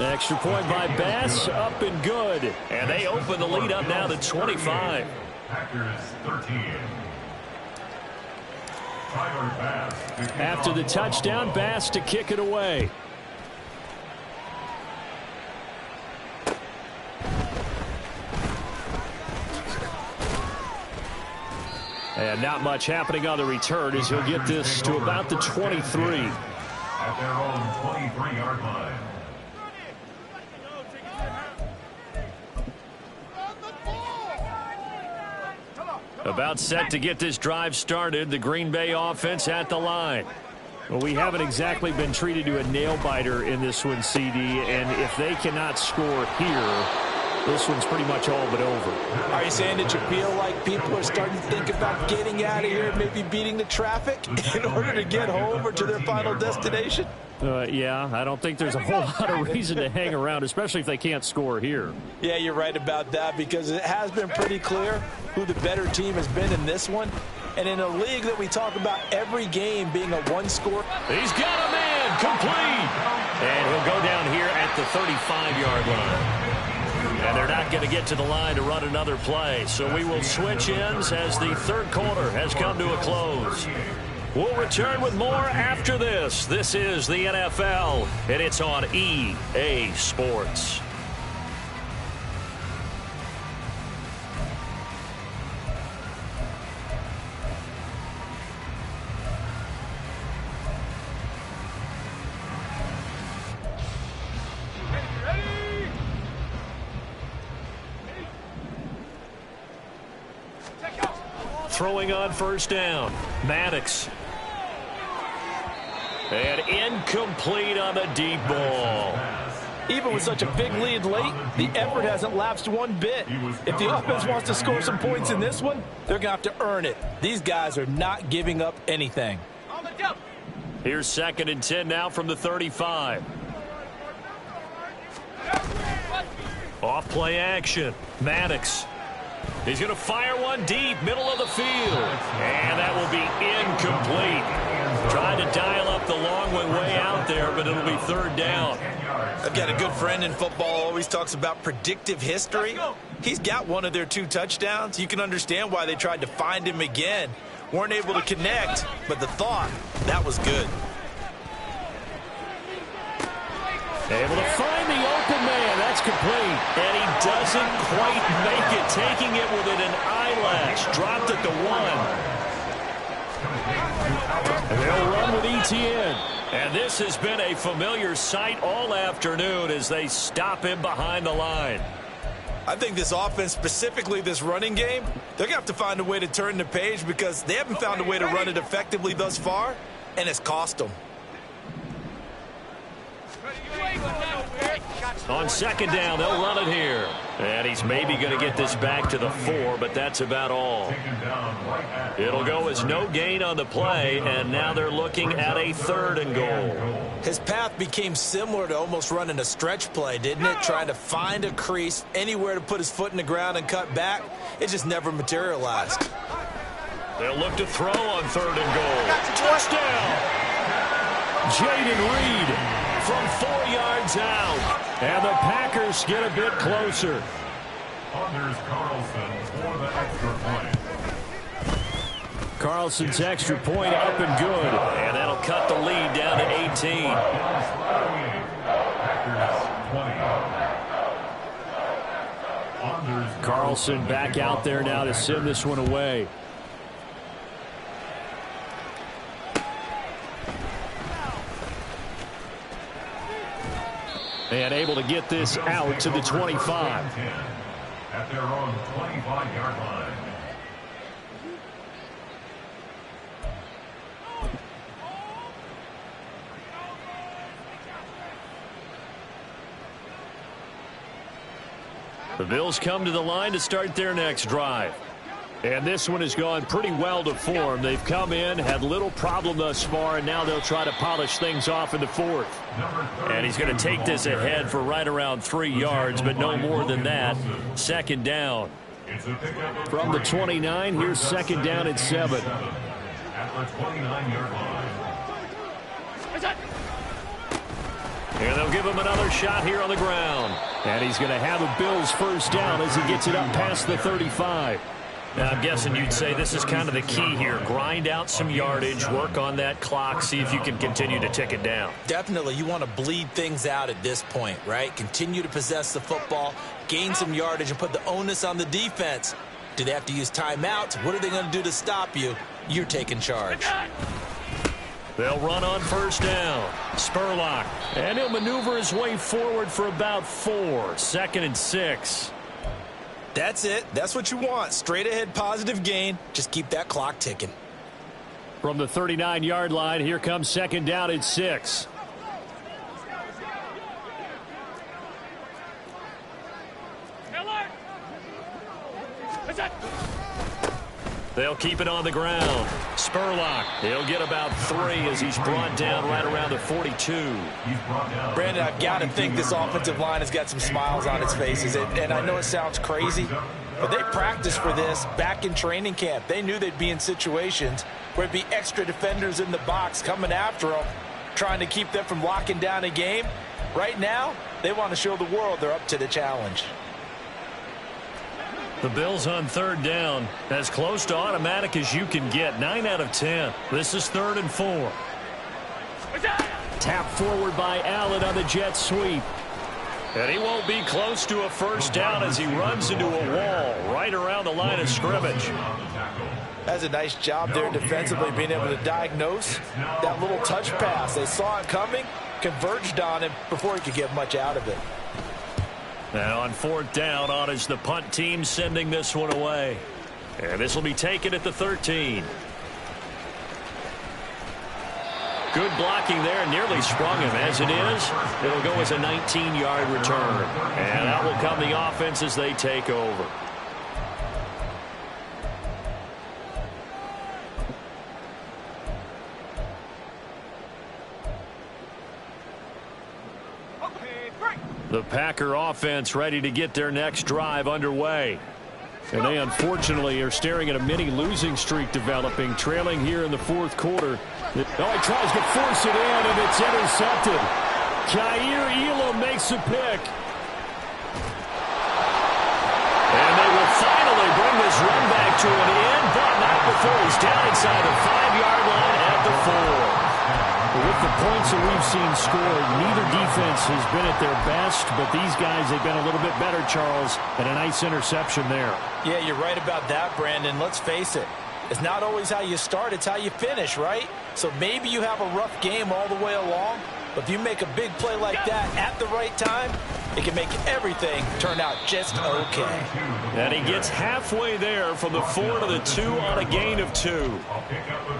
Extra point by Bass, up and good. And they open the lead up now to 25. Packers 13. Tyler Bass. After the touchdown, Bass to kick it away. And not much happening on the return as he'll get this to about the 23. At their own 23-yard line. About set to get this drive started. The Green Bay offense at the line. Well, we haven't exactly been treated to a nail-biter in this one, CD. And if they cannot score here, this one's pretty much all but over. Are you saying that you feel like people are starting to think about getting out of here, maybe beating the traffic in order to get home or to their final destination? Yeah, I don't think there's a whole lot of reason to hang around, especially if they can't score here. Yeah, you're right about that because it has been pretty clear who the better team has been in this one. And in a league that we talk about every game being a one-score. He's got a man complete. And he'll go down here at the 35-yard line. And they're not going to get to the line to run another play. So we will switch ends as the third quarter has come to a close. We'll return with more after this. This is the NFL, and it's on EA Sports. Throwing on first down, Maddox. And incomplete on the deep ball. Even with such a big lead late, the effort hasn't lapsed one bit. If the offense wants to score some points in this one, they're going to have to earn it. These guys are not giving up anything. Here's 2nd and 10 now from the 35. Off play action, Maddox. He's going to fire one deep, middle of the field. And that will be incomplete. Trying to dial up the long way out there, but it'll be 3rd down. I've got a good friend in football, always talks about predictive history. He's got one of their 2 touchdowns. You can understand why they tried to find him again. Weren't able to connect, but the thought, that was good. Able to find the open man. That's complete. And he doesn't quite make it. Taking it within an eyelash. Dropped at the 1. And they'll run with Etienne. And this has been a familiar sight all afternoon as they stop him behind the line. I think this offense, specifically this running game, they're going to have to find a way to turn the page because they haven't found a way to run it effectively thus far, and it's cost them. On 2nd down, they'll run it here. And he's maybe going to get this back to the 4, but that's about all. It'll go as no gain on the play, and now they're looking at a 3rd and goal. His path became similar to almost running a stretch play, didn't it? Trying to find a crease, anywhere to put his foot in the ground and cut back. It just never materialized. They'll look to throw on 3rd and goal. Touchdown! Jaden Reed from 4 yards out. And the Packers get a bit closer. Anders Carlson for the extra point. Carlson's extra point up and good. And that'll cut the lead down to 18. Carlson back out there now to send this one away. And able to get this out to the 25. At their own 25-yard line. The Bills come to the line to start their next drive. And this one has gone pretty well to form. They've come in, had little problem thus far, and now they'll try to polish things off in the fourth. And he's going to take this ahead for right around 3 yards, but no more than that. Second down. From the 29, here's second down and 7. At the 29-yard line. And they'll give him another shot here on the ground. And he's going to have a Bills first down as he gets it up past the 35. Now, I'm guessing you'd say this is kind of the key here. Grind out some yardage, work on that clock, see if you can continue to tick it down. Definitely, you want to bleed things out at this point, right? Continue to possess the football, gain some yardage, and put the onus on the defense. Do they have to use timeouts? What are they going to do to stop you? You're taking charge. They'll run on first down. Spurlock. And he'll maneuver his way forward for about 4. Second and 6. That's it. That's what you want. Straight ahead positive gain. Just keep that clock ticking. From the 39-yard line, here comes second down and 6. They'll keep it on the ground. Spurlock. He'll get about 3 as he's brought down right around the 42. Brandon, I've got to think this offensive line has got some smiles on its faces. And I know it sounds crazy, but they practiced for this back in training camp. They knew they'd be in situations where it'd be extra defenders in the box coming after them, trying to keep them from locking down a game. Right now, they want to show the world they're up to the challenge. The Bills on third down, as close to automatic as you can get. 9 out of 10. This is 3rd and 4. Tap forward by Allen on the jet sweep. And he won't be close to a first down as he runs into a wall right around the line of scrimmage. That's a nice job there defensively, being able to diagnose that little touch pass. They saw it coming, converged on him before he could get much out of it. Now on fourth down, on is the punt team sending this one away. And this will be taken at the 13. Good blocking there, nearly sprung him. As it is, it'll go as a 19-yard return. And out will come the offense as they take over. The Packer offense ready to get their next drive underway. And they unfortunately are staring at a mini losing streak developing, trailing here in the fourth quarter. He tries to force it in, and it's intercepted. Jair Elam makes a pick. And they will finally bring this run back to an end, but not before he's down inside the 5-yard line at the 4. With the points that we've seen scored, neither defense has been at their best, but these guys, they've been a little bit better, Charles, and a nice interception there. Yeah, you're right about that, Brandon. Let's face it. It's not always how you start, it's how you finish, right? So maybe you have a rough game all the way along, but if you make a big play like that at the right time, it can make everything turn out just okay. And he gets halfway there from the 4 to the 2 on a gain of 2.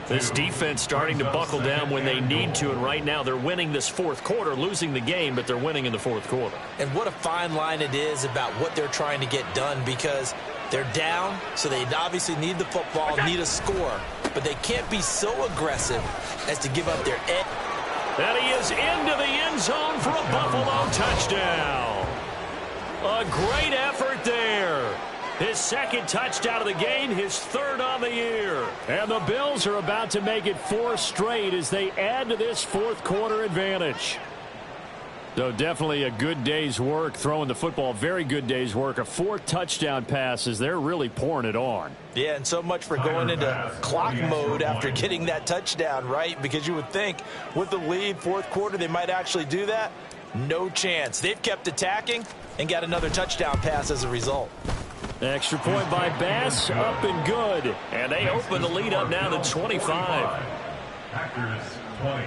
This defense starting to buckle down when they need to, and right now they're winning this fourth quarter, losing the game, but they're winning in the fourth quarter. And what a fine line it is about what they're trying to get done, because they're down, so they obviously need the football, need a score, but they can't be so aggressive as to give up their edge. And he is into the end zone for a Buffalo touchdown. A great effort there. His second touchdown of the game, his third on the year. And the Bills are about to make it 4 straight as they add to this fourth quarter advantage. So definitely a good day's work throwing the football. Very good day's work. A 4th touchdown pass as they're really pouring it on. Yeah, and so much for going into clock mode after getting that touchdown, right? Because you would think with the lead, fourth quarter, they might actually do that. No chance. They've kept attacking and got another touchdown pass as a result. Extra point by Bass, up and good. And they open the lead up now to 25. Packers 20.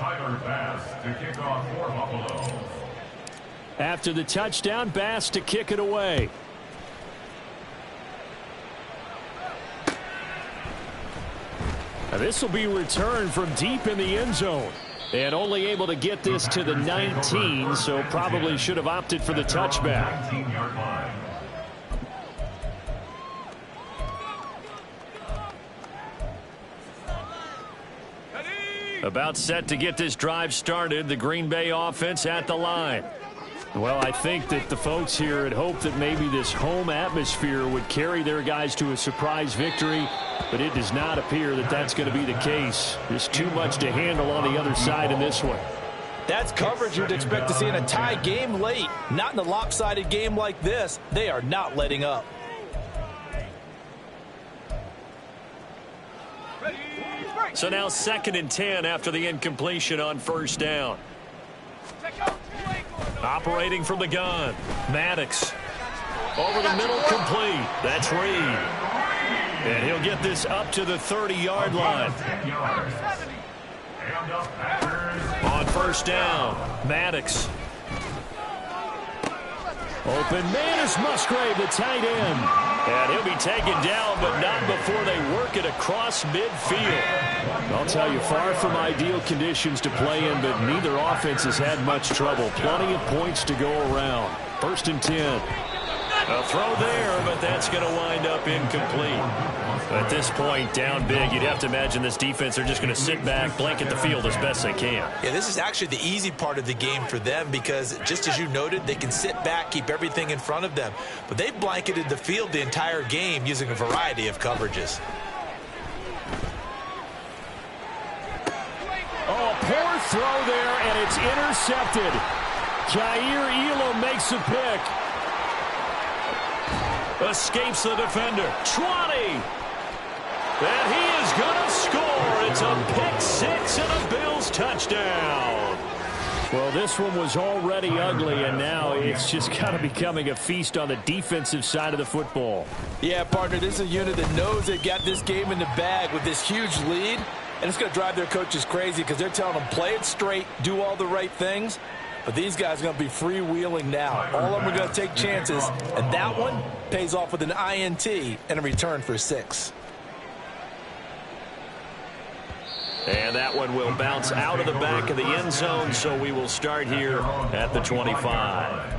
Tyler Bass to kick off for Buffalo. After the touchdown, Bass to kick it away. Now this will be returned from deep in the end zone. And only able to get this to the 19, so probably should have opted for the touchback. 19-yard line. About set to get this drive started. The Green Bay offense at the line. Well, I think that the folks here had hoped that maybe this home atmosphere would carry their guys to a surprise victory, but it does not appear that that's going to be the case. There's too much to handle on the other side in this one. That's coverage you'd expect to see in a tie game late. Not in a lopsided game like this. They are not letting up. So now 2nd and 10 after the incompletion on first down. Operating from the gun. Maddox. Over the middle, complete. That's Reed. And he'll get this up to the 30-yard line. On first down, Maddox. Open man is Musgrave, the tight end. And he'll be taken down, but not before they work it across midfield. I'll tell you, far from ideal conditions to play in, but neither offense has had much trouble. Plenty of points to go around. 1st and 10. A throw there, but that's going to wind up incomplete. At this point, down big, you'd have to imagine this defense are just going to sit back, blanket the field as best they can. Yeah, this is actually the easy part of the game for them because, just as you noted, they can sit back, keep everything in front of them. But they've blanketed the field the entire game using a variety of coverages. Oh, a poor throw there, and it's intercepted. Jair Elam makes a pick. Escapes the defender. 20. And he is going to score. It's a pick six and a Bills touchdown. Well, this one was already ugly, and now it's just kind of becoming a feast on the defensive side of the football. Yeah, partner, this is a unit that knows they've got this game in the bag with this huge lead, and it's going to drive their coaches crazy because they're telling them play it straight, do all the right things. But these guys are going to be freewheeling now. All of them are going to take chances, and that one pays off with an INT and a return for 6. And that one will bounce out of the back of the end zone, so we will start here at the 25.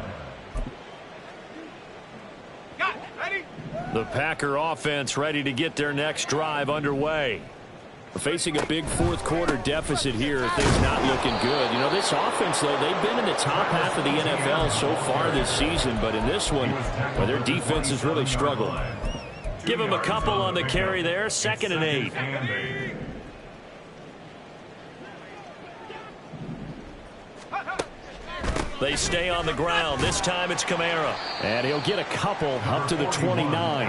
The Packer offense ready to get their next drive underway. Facing a big fourth quarter deficit here, things not looking good. You know, this offense, though, they've been in the top half of the NFL so far this season, but in this one, well, their defense has really struggled. Give them a couple on the carry there, 2nd and 8. They stay on the ground. This time it's Kamara. And he'll get a couple up to the 29.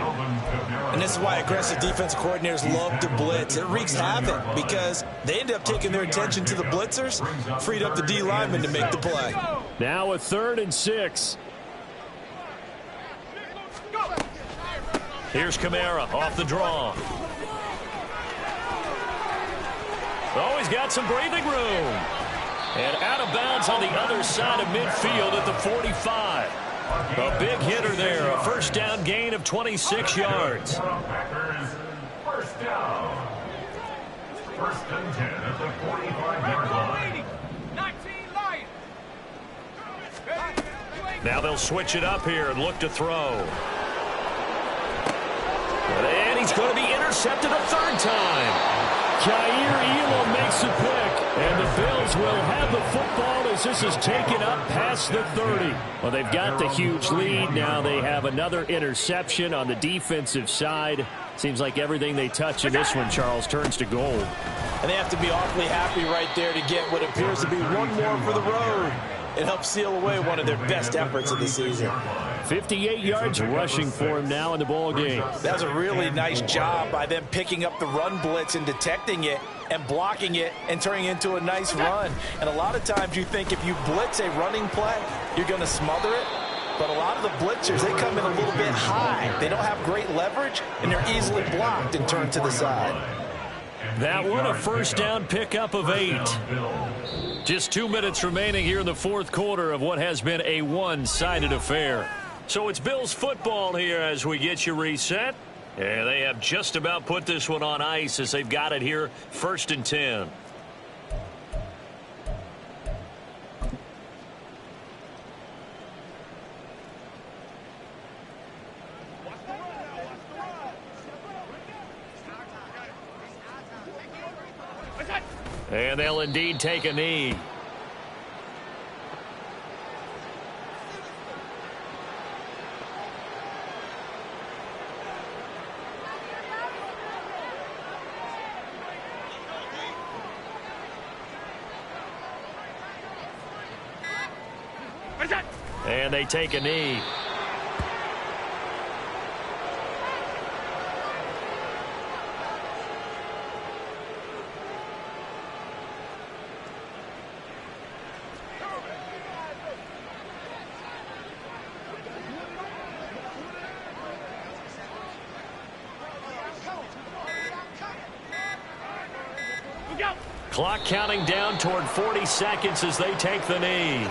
And this is why aggressive defensive coordinators love to blitz. It wreaks havoc because they end up taking their attention to the blitzers, freed up the D lineman to make the play. Now a 3rd and 6. Here's Kamara off the draw. Oh, he's got some breathing room. And out of bounds on the other side of midfield at the 45. A big hitter there. A first down gain of 26 yards. Packers, first down. 1st and 10 at the 45-yard line. Now they'll switch it up here and look to throw. And he's going to be intercepted a 3rd time. Jair Elam makes a pick, and the Bills will have the football as this is taken up past the 30. Well, they've got the huge lead. Now they have another interception on the defensive side. Seems like everything they touch in this one, Charles, turns to gold. And they have to be awfully happy right there to get what appears to be one more for the road. It helps seal away one of their best efforts of the season. 58 yards rushing for him now in the ball game. That was a really nice job by them picking up the run blitz and detecting it and blocking it and turning it into a nice run. And a lot of times you think if you blitz a running play, you're going to smother it. But a lot of the blitzers, they come in a little bit high. They don't have great leverage, and they're easily blocked and turned to the side. That one a first down pickup of 8. Just 2 minutes remaining here in the fourth quarter of what has been a one-sided affair. So it's Bills football here as we get you reset. And they have just about put this one on ice as they've got it here, 1st and 10. And they'll indeed take a knee. And they take a knee. Clock counting down toward 40 seconds as they take the knee.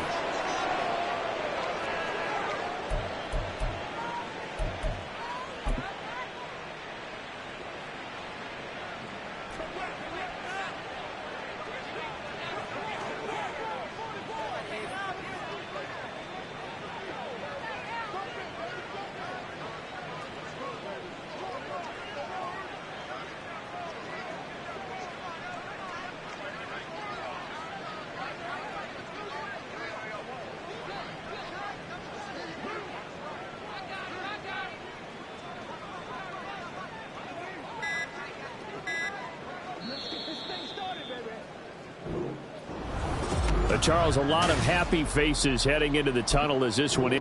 Charles, a lot of happy faces heading into the tunnel as this one